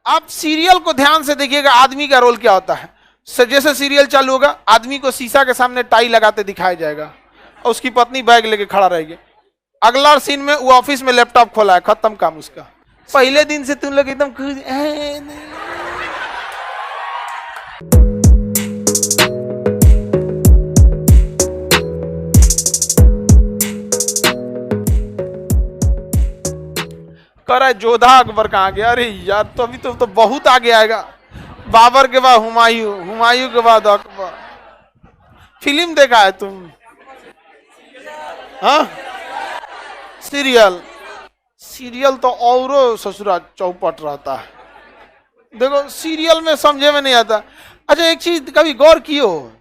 आप सीरियल को ध्यान से देखिएगा, आदमी का रोल क्या होता है। जैसे सीरियल चालू होगा, आदमी को शीशा के सामने टाई लगाते दिखाया जाएगा और उसकी पत्नी बैग लेके खड़ा रहेगी। अगला सीन में वो ऑफिस में लैपटॉप खोला है, खत्म काम उसका। पहले दिन से तुम लोग एकदम खुश कर रहा है जोधा अकबर कहाँ गया? अरे यार तो अभी तो बहुत आगे आएगा। बाबर के बाद हुमायूं, हुमायूं के बाद अकबर। फिल्म देखा है तुम? हाँ, सीरियल। सीरियल तो और ससुरा चौपट रहता है। देखो सीरियल में समझे में नहीं आता। अच्छा एक चीज कभी गौर किए हो,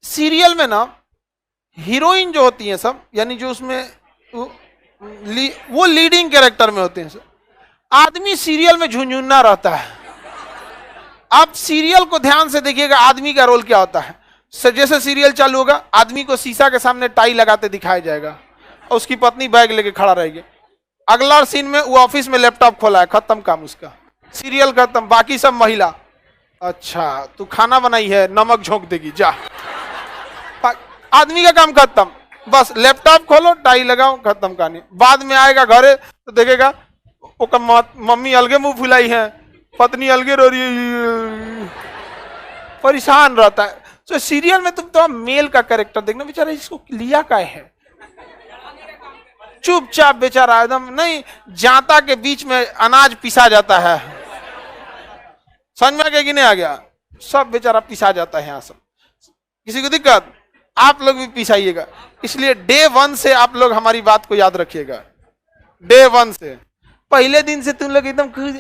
सीरियल में ना हीरोइन जो होती है सब, यानी जो उसमें वो लीडिंग कैरेक्टर में होते हैं सब। आदमी सीरियल में झुंझुना रहता है। आप सीरियल को ध्यान से देखिएगा, आदमी का रोल क्या होता है। जैसे सीरियल चालू होगा, आदमी को शीशा के सामने टाई लगाते दिखाया जाएगा और उसकी पत्नी बैग लेके खड़ा रहेगी। अगला सीन में वो ऑफिस में लैपटॉप खोला है, खत्म काम उसका। सीरियल खत्म, बाकी सब महिला। अच्छा तू खाना बनाई है, नमक झोंक देगी जा। आदमी का काम खत्म, बस लैपटॉप खोलो, टाई लगाओ, खत्म कहानी। बाद में आएगा घरे तो देखेगा मम्मी अलगे मुंह फुलाई है, पत्नी अलगे रो रही है, परेशान रहता है। तो सीरियल में तुम तो मेल का कैरेक्टर देखना, बेचारा इसको लिया क्या है, चुपचाप बेचारा एकदम नहीं, जाता के बीच में अनाज पिसा जाता है। समझ में आ गया कि नहीं आ गया? सब बेचारा पिसा जाता है यहाँ सब। किसी को दिक्कत? आप लोग भी पिसाइएगा। इसलिए डे 1 से आप लोग हमारी बात को याद रखिएगा। डे 1 से, पहले दिन से तुम लोग एकदम खुश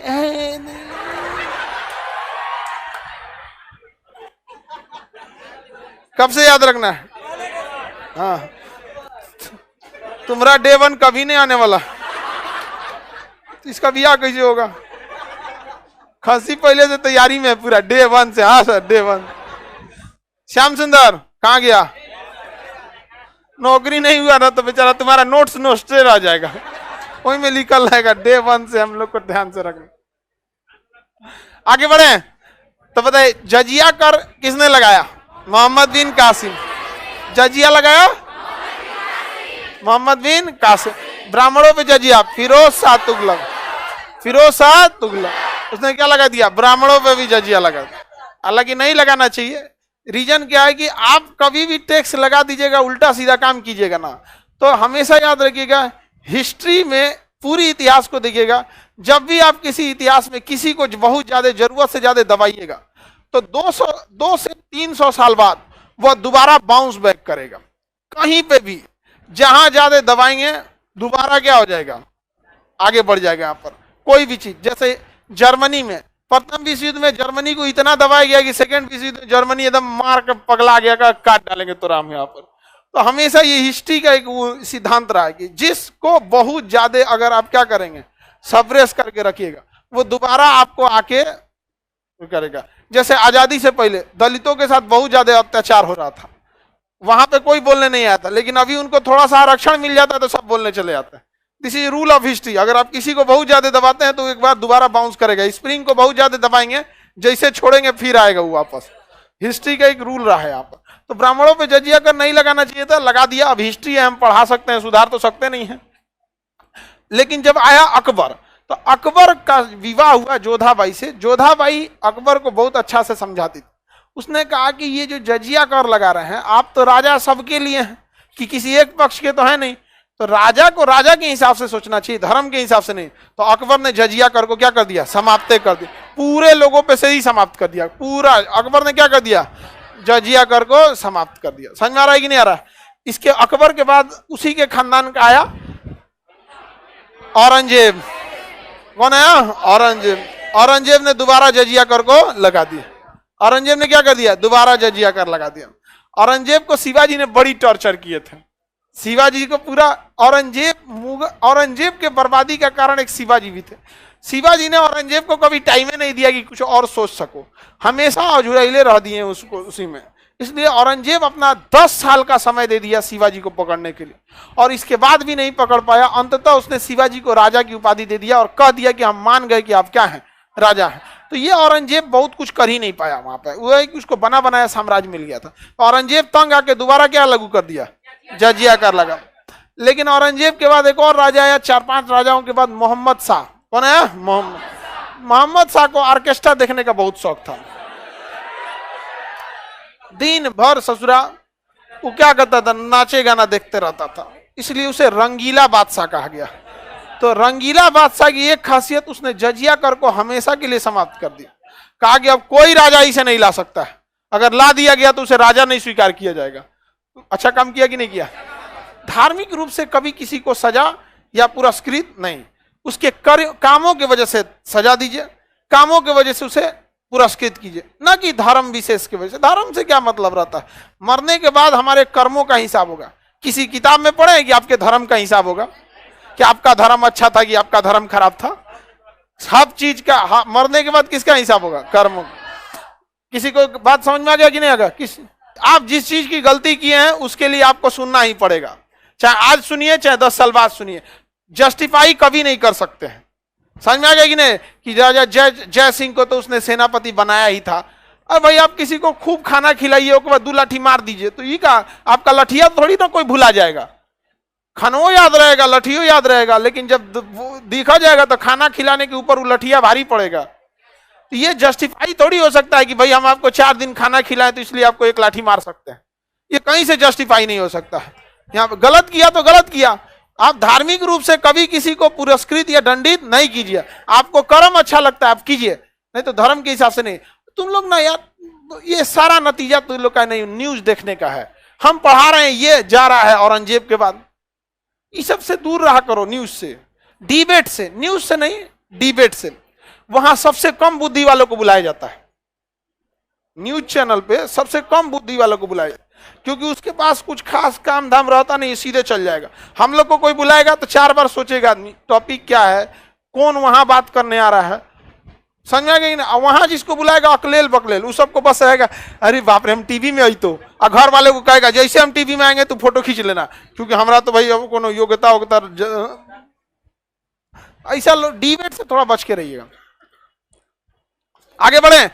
कब से याद रखना है? हाँ, तुम्हारा डे 1 कभी नहीं आने वाला। इसका ब्याह कैसे होगा? खसी पहले से तैयारी में है पूरा, डे 1 से। हाँ सर, डे 1। श्याम सुंदर कहाँ गया? नौकरी नहीं हुआ ना तो बेचारा तुम्हारा नोट्स नोस्टे रह जाएगा, वही में निकल रहेगा। डे 1 से हम लोग को ध्यान से रखना। आगे बढ़े तो बताइए, जजिया कर किसने लगाया? मोहम्मद बिन कासिम। जजिया लगाया मोहम्मद बिन कासिम। ब्राह्मणों पे जजिया फिरोज शाह तुगलक। फिरोज शाह तुगलक उसने क्या लगा दिया? ब्राह्मणों पे भी जजिया लगा दिया। हालांकि नहीं लगाना चाहिए। रीजन क्या है कि आप कभी भी टैक्स लगा दीजिएगा, उल्टा सीधा काम कीजिएगा ना, तो हमेशा याद रखिएगा, हिस्ट्री में पूरी इतिहास को देखिएगा, जब भी आप किसी इतिहास में किसी को बहुत ज्यादा जरूरत से ज्यादा दबाइएगा तो 200 से 300 साल बाद वह दोबारा बाउंस बैक करेगा। कहीं पे भी जहां ज्यादा दबाएंगे दोबारा क्या हो जाएगा? आगे बढ़ जाएगा। यहाँ पर कोई भी चीज, जैसे जर्मनी में प्रथम विश्व युद्ध में जर्मनी को इतना दबाया गया कि सेकेंड विश्व युद्ध में जर्मनी एकदम मार कर पगला गया, का काट डालेंगे तो राम यहाँ पर। तो हमेशा ये हिस्ट्री का एक वो सिद्धांत रहा है कि जिसको बहुत ज्यादा अगर आप क्या करेंगे, सप्रेस करके रखिएगा, वो दोबारा आपको आके करेगा। जैसे आजादी से पहले दलितों के साथ बहुत ज्यादा अत्याचार हो रहा था, वहां पे कोई बोलने नहीं आता, लेकिन अभी उनको थोड़ा सा आरक्षण मिल जाता है तो सब बोलने चले जाते हैं। This is rule of history. अगर आप किसी को बहुत ज्यादा दबाते हैं तो एक बार दोबारा बाउंस करेगा। स्प्रिंग को बहुत ज्यादा दबाएंगे, जैसे छोड़ेंगे फिर आएगा वो वापस। हिस्ट्री का एक रूल रहा है यहाँ पर। तो ब्राह्मणों पे जजिया कर नहीं लगाना चाहिए था, लगा दिया। अब हिस्ट्री है, हम पढ़ा सकते हैं, सुधार तो सकते नहीं है। लेकिन जब आया अकबर, तो अकबर का विवाह हुआ जोधाबाई से। जोधाबाई अकबर को बहुत अच्छा से समझाती थी। उसने कहा कि ये जो जजिया कर लगा रहे हैं आप, तो राजा सबके लिए हैं, कि किसी एक पक्ष के तो है नहीं। तो राजा को राजा के हिसाब से सोचना चाहिए, धर्म के हिसाब से नहीं। तो अकबर ने जजिया कर को क्या कर दिया? समाप्त कर दिया। पूरे लोगों पे से ही समाप्त कर दिया। पूरा अकबर ने क्या कर दिया? जजिया कर को समाप्त कर दिया। समझ में आ रहा है कि नहीं आ रहा है? इसके अकबर के बाद उसी के खानदान का आया औरंगजेब। कौन आया? औरंगजेब। औरंगजेब ने दोबारा जजिया कर को लगा दिया। औरंगजेब ने क्या कर दिया? दोबारा जजिया कर लगा दिया। औरंगजेब को शिवाजी ने बड़ी टॉर्चर किए थे। शिवाजी को पूरा औरंगजेब के बर्बादी का कारण एक शिवाजी भी थे। शिवाजी ने औरंगजेब को कभी टाइम ही नहीं दिया कि कुछ और सोच सको, हमेशा अझुरैले रह दिए उसको उसी में। इसलिए औरंगजेब अपना 10 साल का समय दे दिया शिवाजी को पकड़ने के लिए, और इसके बाद भी नहीं पकड़ पाया। अंततः उसने शिवाजी को राजा की उपाधि दे दिया और कह दिया कि हम मान गए कि आप क्या हैं, राजा है। तो ये औरंगजेब बहुत कुछ कर ही नहीं पाया वहां पे, वो है कि उसको बना बनाया साम्राज्य मिल गया था। औरंगजेब तंग आके दोबारा क्या लागू कर दिया, जजिया कर लगा। लेकिन औरंगजेब के बाद एक और राजा आया, 4-5 राजाओं के बाद मोहम्मद शाह। कौन है? मोहम्मद शाह को ऑर्केस्ट्रा देखने का बहुत शौक था। दिन भर ससुरा वो क्या करता था, नाचे गाना देखते रहता था, इसलिए उसे रंगीला बादशाह कहा गया। तो रंगीला बादशाह की एक खासियत, उसने जजिया कर को हमेशा के लिए समाप्त कर दिया। कहा कि अब कोई राजा इसे नहीं ला सकता है, अगर ला दिया गया तो उसे राजा नहीं स्वीकार किया जाएगा। अच्छा काम किया कि नहीं किया? धार्मिक रूप से कभी किसी को सजा या पुरस्कृत नहीं, उसके कामों की वजह से सजा दीजिए, कामों की वजह से उसे पुरस्कृत कीजिए, ना कि धर्म विशेष की वजह से। धर्म से क्या मतलब रहता है? मरने के बाद हमारे कर्मों का हिसाब होगा। किसी किताब में पढ़े कि आपके धर्म का हिसाब होगा, कि आपका धर्म अच्छा था कि आपका धर्म खराब था? सब चीज का मरने के बाद किसका हिसाब होगा? कर्म। किसी को बात समझ में आ गया कि नहीं आगा? आप जिस चीज की गलती किए हैं उसके लिए आपको सुनना ही पड़ेगा, चाहे आज सुनिए चाहे 10 साल बाद सुनिए। जस्टिफाई कभी नहीं कर सकते हैं। समझ में आ गया कि नहीं? कि राजा जय सिंह को तो उसने सेनापति बनाया ही था। अरे भाई आप किसी को खूब खाना खिलाइए, उसके बाद 2 लाठी मार दीजिए, तो ये का आपका लठिया थोड़ी ना कोई भुला जाएगा। खानो याद रहेगा, लठियो याद रहेगा, लेकिन जब देखा जाएगा तो खाना खिलाने के ऊपर वो लठिया भारी पड़ेगा। तो ये जस्टिफाई थोड़ी हो सकता है कि भाई हम आपको 4 दिन खाना खिलाएं तो इसलिए आपको 1 लाठी मार सकते हैं। ये कहीं से जस्टिफाई नहीं हो सकता है। यहाँ पे गलत किया तो गलत किया। आप धार्मिक रूप से कभी किसी को पुरस्कृत या दंडित नहीं कीजिए। आपको कर्म अच्छा लगता है आप कीजिए, नहीं तो धर्म के हिसाब से नहीं। तुम लोग ना यार, ये सारा नतीजा तुम लोग का नहीं, न्यूज देखने का है। हम पढ़ा रहे हैं, ये जा रहा है औरंगजेब के बाद। इस सब से दूर रहा करो, न्यूज से, डिबेट से, न्यूज से नहीं, डिबेट से। वहां सबसे कम बुद्धि वालों को बुलाया जाता है। न्यूज चैनल पे सबसे कम बुद्धि वालों को बुलाया, क्योंकि उसके पास कुछ खास काम धाम रहता नहीं, सीधे चल जाएगा। हम लोग को कोई बुलाएगा तो 4 बार सोचेगा आदमी, टॉपिक क्या है, कौन वहां बात करने आ रहा है, समझ में आ गई ना? वहां जिसको बुलाएगा अकलेल बकलेल, उस सबको बस रहेगा अरे बाप रे हम टीवी में आई तो, और घर वाले को कहेगा जैसे हम टीवी में आएंगे तो फोटो खींच लेना, क्योंकि हमारा तो भाई अब कोनो योग्यता ऐसा। डिबेट से थोड़ा बच के रहिएगा। आगे बढ़े।